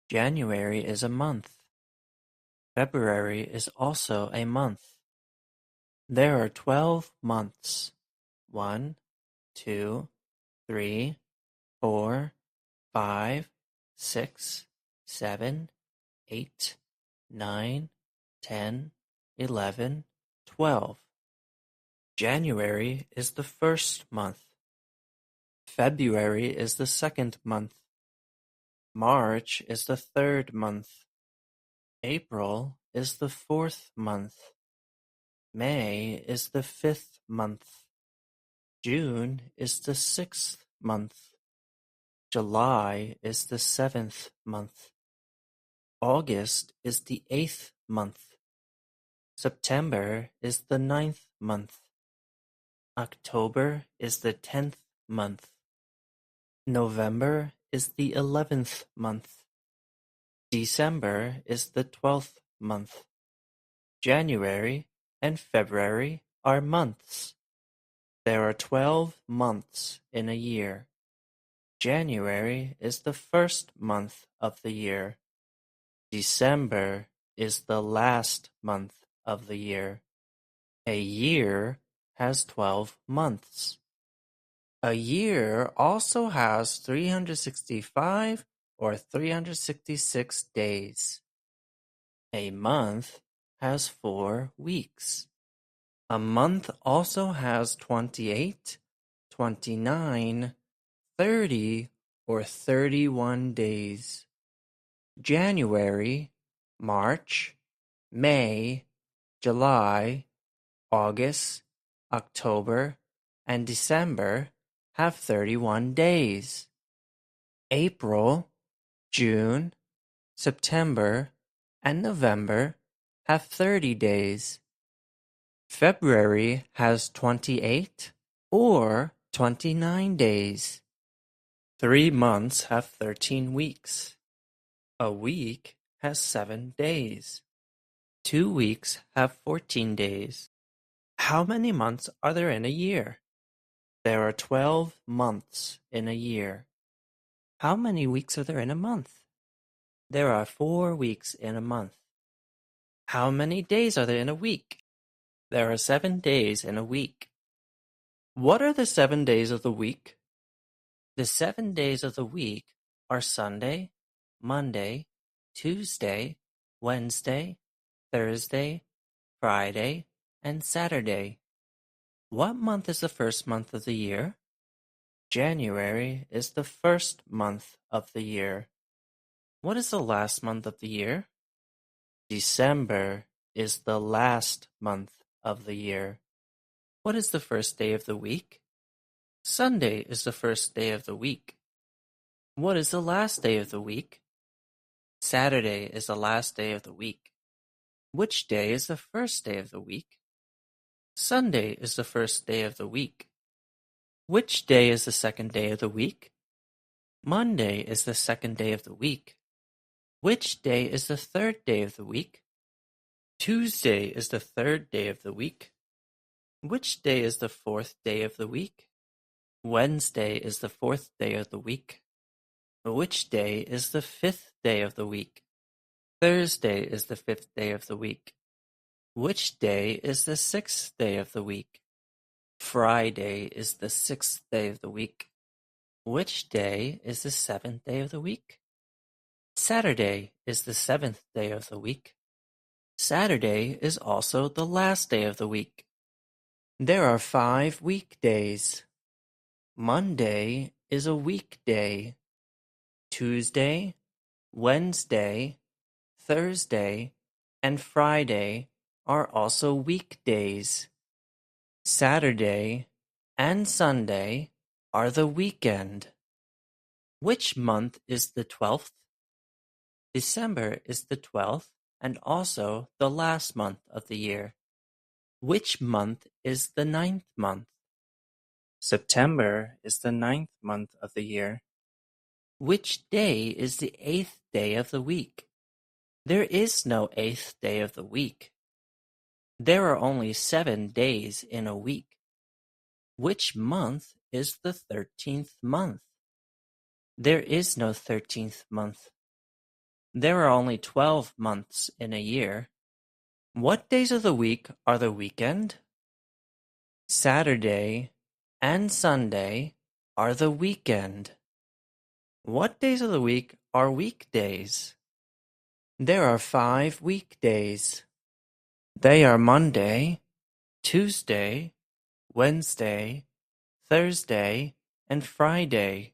January is a month. February is also a month. There are 12 months. 1, 2, 3, 4, 5, 6, 7, 8, 9, 10, 11, 12. January is the first month. February is the second month. March is the third month. April is the fourth month. May is the fifth month. June is the sixth month. July is the seventh month. August is the eighth month. September is the ninth month. October is the 10th month. November is the 11th month. December is the 12th month. January and February are months. There are 12 months in a year. January is the first month of the year. December is the last month of the year. A year has 12 months. A year also has 365 or 366 days. A month has 4 weeks. A month also has 28, 29, 30, or 31 days. January, March, May, July, August, October, and December have 31 days. April, June, September, and November have 30 days. February has 28 or 29 days. 3 months have 13 weeks. A week has 7 days. 2 weeks have 14 days. How many months are there in a year? There are 12 months in a year. How many weeks are there in a month? There are 4 weeks in a month. How many days are there in a week? There are 7 days in a week. What are the 7 days of the week? The 7 days of the week are Sunday, Monday, Tuesday, Wednesday, Thursday, Friday, and Saturday. What month is the first month of the year? January is the first month of the year. What is the last month of the year? December is the last month of the year. What is the first day of the week? Sunday is the first day of the week. What is the last day of the week? Saturday is the last day of the week. Which day is the first day of the week? Sunday is the first day of the week. Which day is the second day of the week? Monday is the second day of the week. Which day is the third day of the week? Tuesday is the third day of the week. Which day is the fourth day of the week? Wednesday is the fourth day of the week. Which day is the fifth day of the week? Thursday is the fifth day of the week. Which day is the sixth day of the week? Friday is the sixth day of the week. Which day is the seventh day of the week? Saturday is the seventh day of the week. Saturday is also the last day of the week. There are 5 weekdays. Monday is a weekday. Tuesday, Wednesday, Thursday, and Friday are also weekdays. Saturday and Sunday are the weekend. Which month is the 12th? December is the 12th and also the last month of the year. Which month is the 9th month? September is the 9th month of the year. Which day is the 8th day of the week? There is no 8th day of the week. There are only 7 days in a week. Which month is the 13th month? There is no 13th month. There are only 12 months in a year. What days of the week are the weekend? Saturday and Sunday are the weekend. What days of the week are weekdays? There are 5 weekdays. They are Monday, Tuesday, Wednesday, Thursday, and Friday.